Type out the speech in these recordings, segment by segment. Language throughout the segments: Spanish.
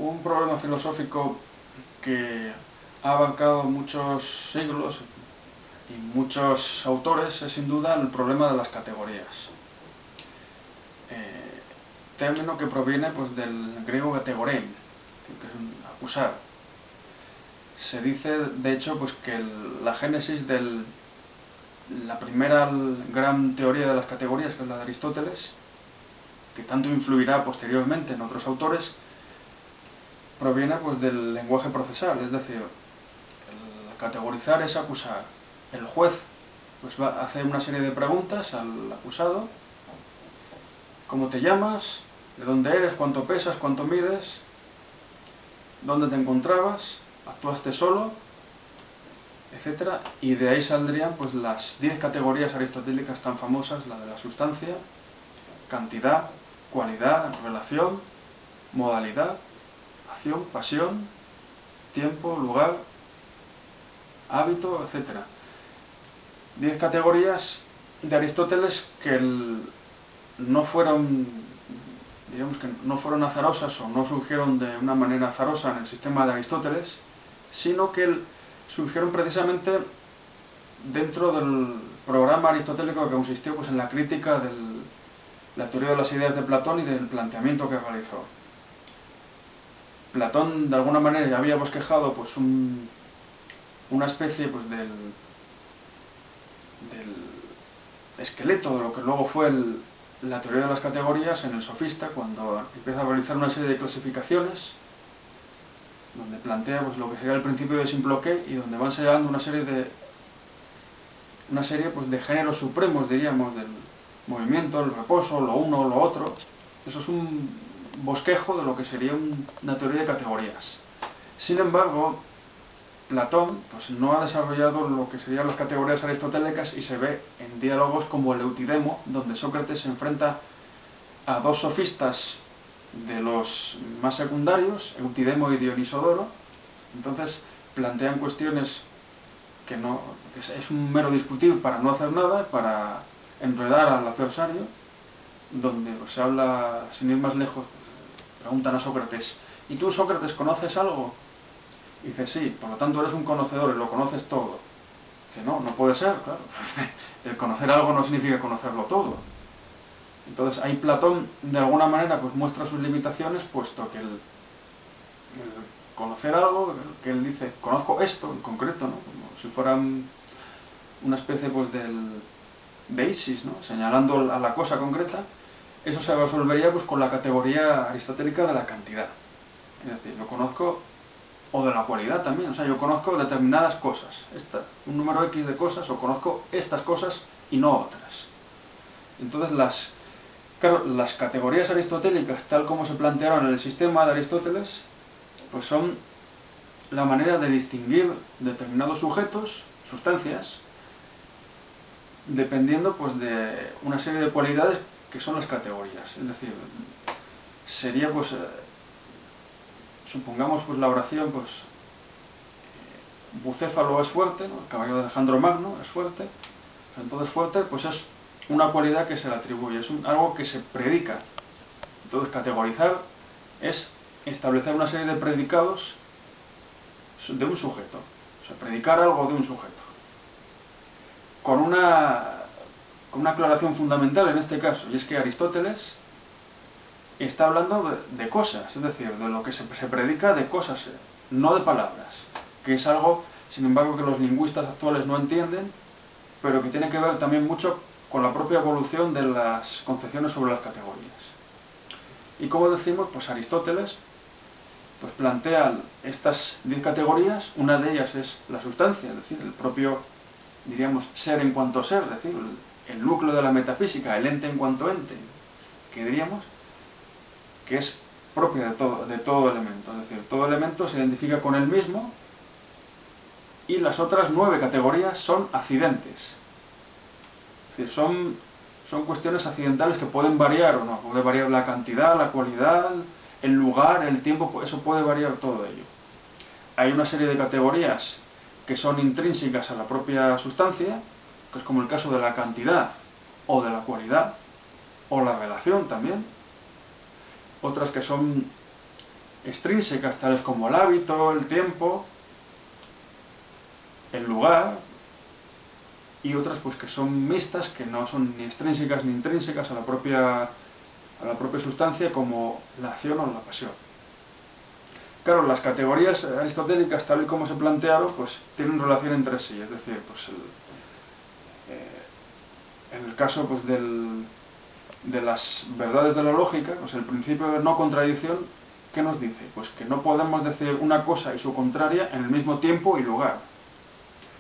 Un problema filosófico que ha abarcado muchos siglos y muchos autores es sin duda el problema de las categorías. Término que proviene pues, del griego kategorein, que es acusar. Se dice, de hecho, pues, que la génesis de la primera gran teoría de las categorías, que es la de Aristóteles, que tanto influirá posteriormente en otros autores, proviene pues, del lenguaje procesal, es decir, el categorizar es acusar. El juez pues, hace una serie de preguntas al acusado: ¿cómo te llamas? ¿De dónde eres? ¿Cuánto pesas? ¿Cuánto mides? ¿Dónde te encontrabas? ¿Actuaste solo? Etcétera. Y de ahí saldrían pues, las 10 categorías aristotélicas tan famosas: la de la sustancia, cantidad, cualidad, relación, modalidad, acción, pasión, tiempo, lugar, hábito, etcétera. 10 categorías de Aristóteles que no fueron, digamos que no fueron azarosas o no surgieron de una manera azarosa en el sistema de Aristóteles, sino que surgieron precisamente dentro del programa aristotélico que consistió pues, en la crítica de la teoría de las ideas de Platón y del planteamiento que realizó. Platón de alguna manera ya había bosquejado pues, una especie pues, del esqueleto de lo que luego fue la teoría de las categorías en el Sofista, cuando empieza a realizar una serie de clasificaciones donde plantea pues, lo que sería el principio de Simploqué y donde van señalando una serie pues, de géneros supremos, diríamos, del movimiento, el reposo, lo uno, lo otro. Eso es un bosquejo de lo que sería una teoría de categorías. Sin embargo, Platón pues, no ha desarrollado lo que serían las categorías aristotélicas y se ve en diálogos como el Eutidemo, donde Sócrates se enfrenta a dos sofistas de los más secundarios, Eutidemo y Dionisodoro. Entonces plantean cuestiones que es un mero discutir para no hacer nada, para enredar al adversario, donde pues, se habla, sin ir más lejos, preguntan a Sócrates: ¿y tú, Sócrates, conoces algo? Y dice: sí, por lo tanto eres un conocedor y lo conoces todo. Dice: no, no puede ser, claro. El conocer algo no significa conocerlo todo. Entonces ahí Platón de alguna manera pues muestra sus limitaciones, puesto que el conocer algo, que él dice: conozco esto en concreto, ¿no? Como si fuera una especie pues de ISIS, ¿no? Señalando a la cosa concreta. Eso se resolvería pues con la categoría aristotélica de la cantidad. Es decir, yo conozco, o de la cualidad también, o sea, yo conozco determinadas cosas, un número X de cosas, o conozco estas cosas y no otras. Entonces las categorías aristotélicas, tal como se plantearon en el sistema de Aristóteles, pues son la manera de distinguir determinados sujetos, sustancias, dependiendo pues de una serie de cualidades que son las categorías. Es decir, sería pues supongamos pues la oración pues Bucéfalo es fuerte, ¿no? El caballero de Alejandro Magno es fuerte. Entonces fuerte pues es una cualidad que se le atribuye, es algo que se predica. Entonces categorizar es establecer una serie de predicados de un sujeto, o sea, predicar algo de un sujeto, con una aclaración fundamental en este caso, y es que Aristóteles está hablando de cosas, es decir, de lo que se predica de cosas, no de palabras, que es algo, sin embargo, que los lingüistas actuales no entienden, pero que tiene que ver también mucho con la propia evolución de las concepciones sobre las categorías. Y como decimos, pues Aristóteles pues plantea estas 10 categorías. Una de ellas es la sustancia, es decir, el propio, diríamos, ser en cuanto ser, es decir, el núcleo de la metafísica, el ente en cuanto ente, que diríamos que es propia de todo elemento, es decir, todo elemento se identifica con él mismo, y las otras 9 categorías son accidentes, es decir, son cuestiones accidentales que pueden variar o no, puede variar la cantidad, la cualidad, el lugar, el tiempo, eso puede variar todo ello. Hay una serie de categorías que son intrínsecas a la propia sustancia, que es como el caso de la cantidad o de la cualidad, o la relación también. Otras que son extrínsecas, tales como el hábito, el tiempo, el lugar, y otras pues que son mixtas, que no son ni extrínsecas ni intrínsecas a la propia sustancia, como la acción o la pasión. Claro, las categorías aristotélicas, tal y como se plantearon, pues tienen relación entre sí, es decir, pues en el caso pues de las verdades de la lógica, pues el principio de no contradicción, ¿qué nos dice? Pues que no podemos decir una cosa y su contraria en el mismo tiempo y lugar.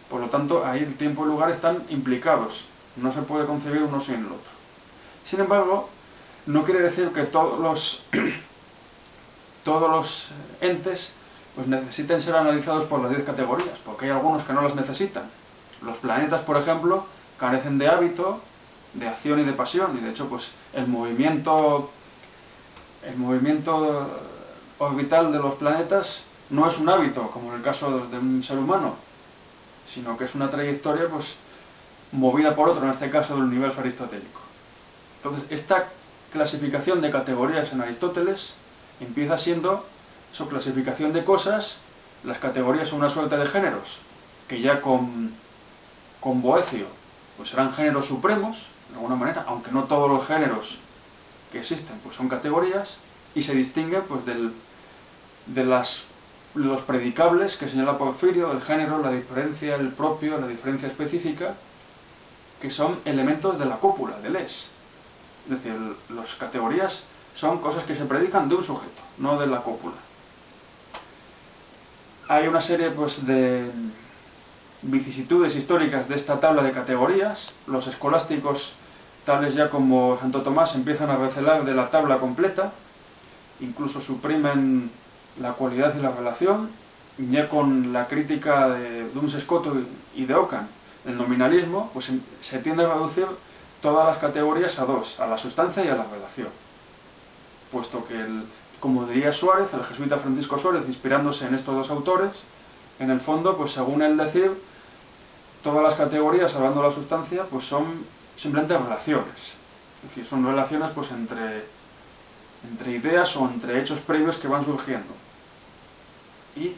Por lo tanto, ahí el tiempo y el lugar están implicados, no se puede concebir uno sin el otro. Sin embargo, no quiere decir que todos los entes pues necesiten ser analizados por las 10 categorías, porque hay algunos que no las necesitan. Los planetas, por ejemplo, carecen de hábito, de acción y de pasión, y de hecho pues el movimiento orbital de los planetas no es un hábito, como en el caso de un ser humano, sino que es una trayectoria pues movida por otro, en este caso del universo aristotélico. Entonces, esta clasificación de categorías en Aristóteles empieza siendo su clasificación de cosas. Las categorías son una suerte de géneros, que ya con Boecio pues serán géneros supremos, de alguna manera, aunque no todos los géneros que existen pues son categorías, y se distinguen pues de los predicables que señala Porfirio, del género, la diferencia, el propio, la diferencia específica, que son elementos de la cópula, del es. Es decir, las categorías son cosas que se predican de un sujeto, no de la cópula. Hay una serie pues de vicisitudes históricas de esta tabla de categorías. Los escolásticos, tales ya como Santo Tomás, empiezan a recelar de la tabla completa, incluso suprimen la cualidad y la relación. Ya con la crítica de Duns Scoto y de Ockham, el nominalismo, pues se tiende a reducir todas las categorías a dos, a la sustancia y a la relación, puesto que, como diría Suárez, el jesuita Francisco Suárez, inspirándose en estos dos autores, en el fondo, pues según él decir, todas las categorías, hablando de la sustancia, pues son simplemente relaciones, es decir, son relaciones pues entre ideas o entre hechos previos que van surgiendo. Y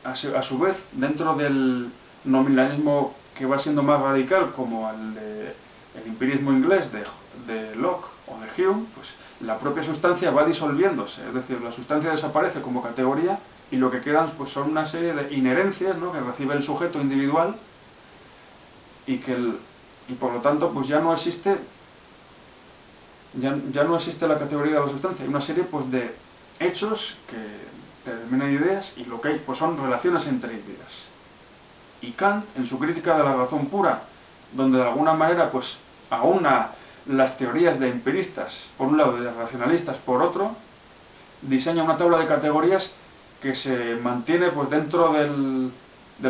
a su vez, dentro del nominalismo que va siendo más radical, como el empirismo inglés de Locke o de Hume, pues la propia sustancia va disolviéndose, es decir, la sustancia desaparece como categoría y lo que quedan pues son una serie de inherencias, ¿no?, que recibe el sujeto individual, y por lo tanto pues ya no existe la categoría de la sustancia. Hay una serie pues de hechos que determinan ideas, y lo que hay pues son relaciones entre ideas. Y Kant, en su crítica de la razón pura, donde de alguna manera pues aúna las teorías de empiristas por un lado y de racionalistas por otro, diseña una tabla de categorías que se mantiene pues dentro del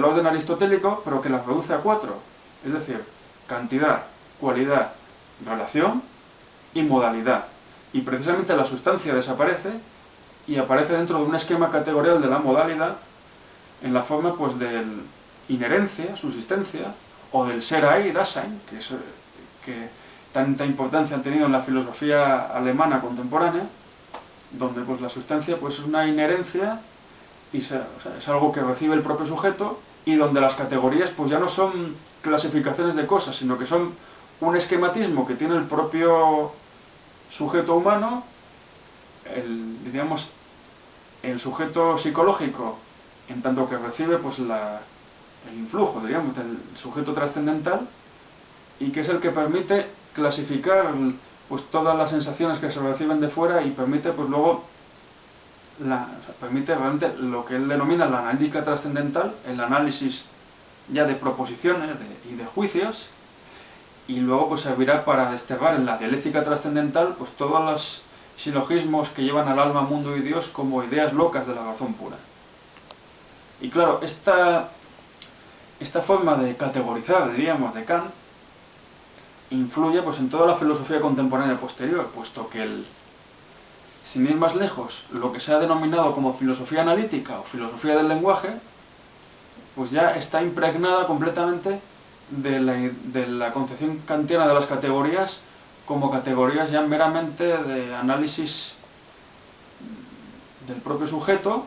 orden aristotélico, pero que las reduce a 4, es decir, cantidad, cualidad, relación y modalidad. Y precisamente la sustancia desaparece y aparece dentro de un esquema categorial de la modalidad en la forma pues del inherencia, subsistencia, o del ser ahí, Dasein, que tanta importancia han tenido en la filosofía alemana contemporánea, donde pues la sustancia pues es una inherencia y es algo que recibe el propio sujeto, y donde las categorías pues ya no son clasificaciones de cosas, sino que son un esquematismo que tiene el propio sujeto humano, diríamos el sujeto psicológico, en tanto que recibe pues el influjo, diríamos, del sujeto trascendental, y que es el que permite clasificar pues todas las sensaciones que se reciben de fuera, y permite pues luego permite realmente lo que él denomina la analítica trascendental, el análisis ya de proposiciones y de juicios, y luego pues servirá para desterrar en la dialéctica trascendental pues todos los silogismos que llevan al alma, mundo y Dios como ideas locas de la razón pura. Y claro, esta forma de categorizar, diríamos, de Kant, influye pues en toda la filosofía contemporánea posterior, puesto que sin ir más lejos, lo que se ha denominado como filosofía analítica o filosofía del lenguaje, pues ya está impregnada completamente de la concepción kantiana de las categorías como categorías ya meramente de análisis del propio sujeto,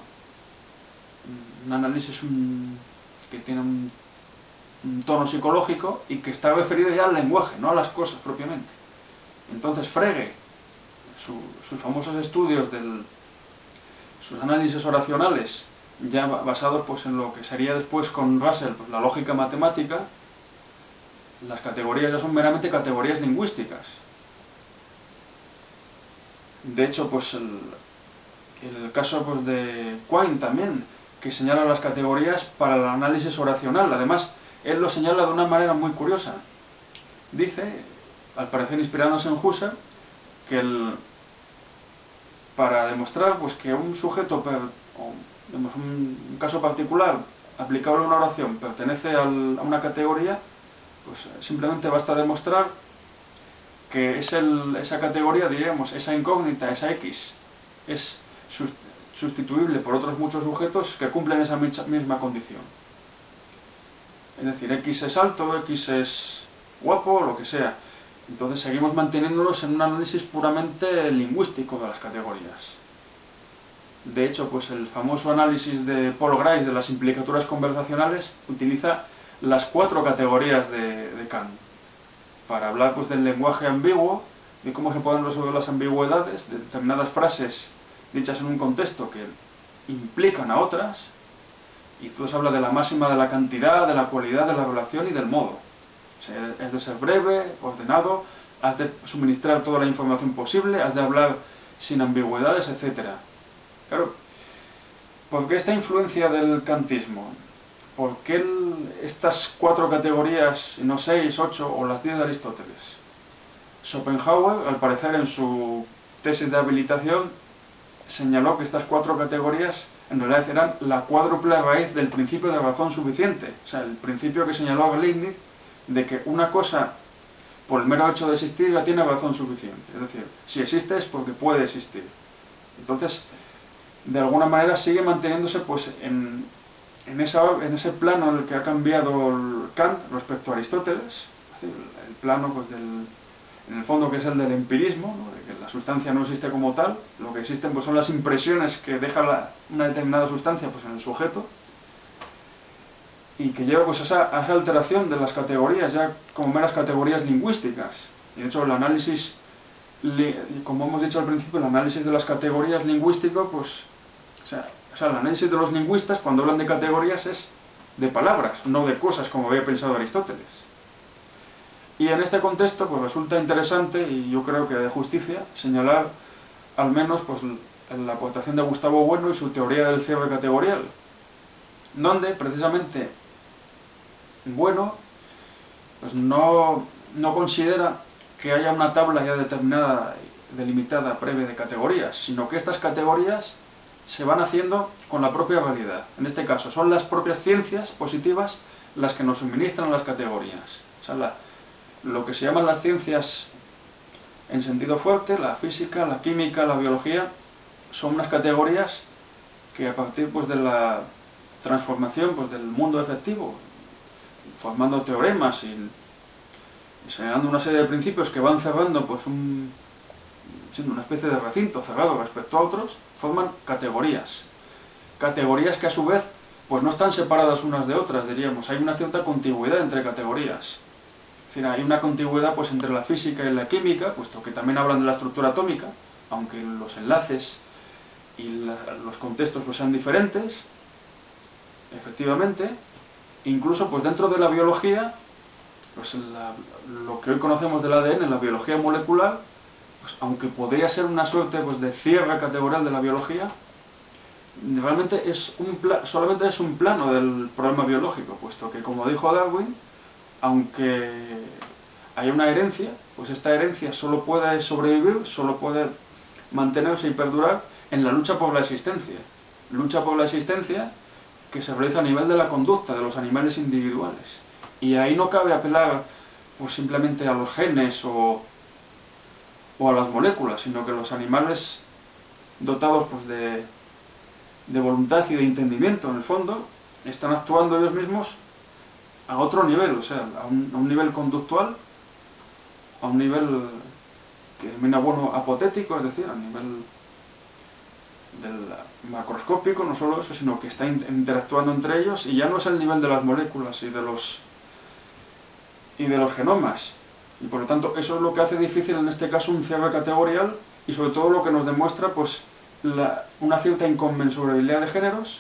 un análisis que tiene un tono psicológico y que está referido ya al lenguaje, no a las cosas propiamente. Entonces Frege, sus famosos estudios sus análisis oracionales, ya basados pues en lo que sería después con Russell pues la lógica matemática, las categorías ya son meramente categorías lingüísticas. De hecho, pues el caso pues de Quine también, que señala las categorías para el análisis oracional. Además, él lo señala de una manera muy curiosa. Dice, al parecer inspirándose en Husserl, que para demostrar pues que un sujeto, un caso particular aplicable a una oración pertenece a una categoría, pues simplemente basta demostrar que esa categoría, diríamos, esa incógnita, esa X, es sustituible por otros muchos sujetos que cumplen esa misma condición. Es decir, X es alto, X es guapo, lo que sea. Entonces seguimos manteniéndonos en un análisis puramente lingüístico de las categorías. De hecho, pues el famoso análisis de Paul Grice de las implicaturas conversacionales utiliza las 4 categorías de Kant para hablar pues del lenguaje ambiguo, de cómo se pueden resolver las ambigüedades de determinadas frases dichas en un contexto que implican a otras, y entonces habla de la máxima de la cantidad, de la cualidad, de la relación y del modo. O sea, es de ser breve, ordenado, has de suministrar toda la información posible, has de hablar sin ambigüedades, etc. Claro, ¿por qué esta influencia del kantismo? ¿Por qué estas 4 categorías, y no 6, 8 o las 10 de Aristóteles? Schopenhauer, al parecer en su tesis de habilitación, señaló que estas 4 categorías en realidad eran la cuádruple raíz del principio de razón suficiente. O sea, el principio que señaló Leibniz de que una cosa, por el mero hecho de existir, ya tiene razón suficiente. Es decir, si existe es porque puede existir. Entonces, de alguna manera sigue manteniéndose pues en ese plano en el que ha cambiado Kant respecto a Aristóteles, el plano pues en el fondo que es el del empirismo, ¿no? De que la sustancia no existe como tal, lo que existen pues son las impresiones que deja una determinada sustancia pues en el sujeto, y que lleva pues a esa alteración de las categorías ya como meras categorías lingüísticas. Y de hecho el análisis, como hemos dicho al principio, el análisis de las categorías lingüístico, pues o sea, el análisis de los lingüistas cuando hablan de categorías es de palabras, no de cosas como había pensado Aristóteles. Y en este contexto pues resulta interesante, y yo creo que de justicia, señalar al menos pues la aportación de Gustavo Bueno y su teoría del cierre categorial, donde precisamente Bueno pues no considera que haya una tabla ya determinada, delimitada, previa de categorías, sino que estas categorías se van haciendo con la propia realidad. En este caso son las propias ciencias positivas las que nos suministran las categorías. O sea, lo que se llaman las ciencias en sentido fuerte, la física, la química, la biología, son unas categorías que a partir pues de la transformación pues del mundo efectivo, formando teoremas y señalando una serie de principios que van cerrando pues siendo una especie de recinto cerrado respecto a otros, forman categorías. Categorías que a su vez pues no están separadas unas de otras, diríamos. Hay una cierta contigüidad entre categorías. Es decir, hay una contigüidad pues entre la física y la química, puesto que también hablan de la estructura atómica, aunque los enlaces y los contextos pues sean diferentes, efectivamente. Incluso pues dentro de la biología, pues lo que hoy conocemos del ADN, la biología molecular, pues aunque podría ser una suerte pues de cierre categorial de la biología, realmente solamente es un plano del problema biológico, puesto que, como dijo Darwin, aunque hay una herencia, pues esta herencia solo puede sobrevivir, solo puede mantenerse y perdurar en la lucha por la existencia. Lucha por la existencia que se realiza a nivel de la conducta de los animales individuales. Y ahí no cabe apelar pues simplemente a los genes o a las moléculas, sino que los animales dotados pues de voluntad y de entendimiento, en el fondo, están actuando ellos mismos a otro nivel, o sea, a un nivel conductual, a un nivel que denomina Bueno apotético, es decir, a nivel macroscópico, no solo eso, sino que está interactuando entre ellos, y ya no es el nivel de las moléculas y de los genomas. Y por lo tanto eso es lo que hace difícil en este caso un cierre categorial, y sobre todo lo que nos demuestra pues una cierta inconmensurabilidad de géneros.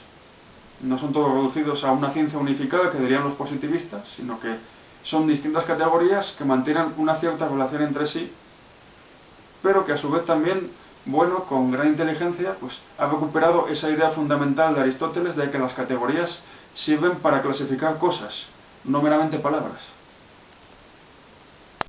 No son todos reducidos a una ciencia unificada, que dirían los positivistas, sino que son distintas categorías que mantienen una cierta relación entre sí, pero que a su vez también, bueno, con gran inteligencia, pues ha recuperado esa idea fundamental de Aristóteles de que las categorías sirven para clasificar cosas, no meramente palabras.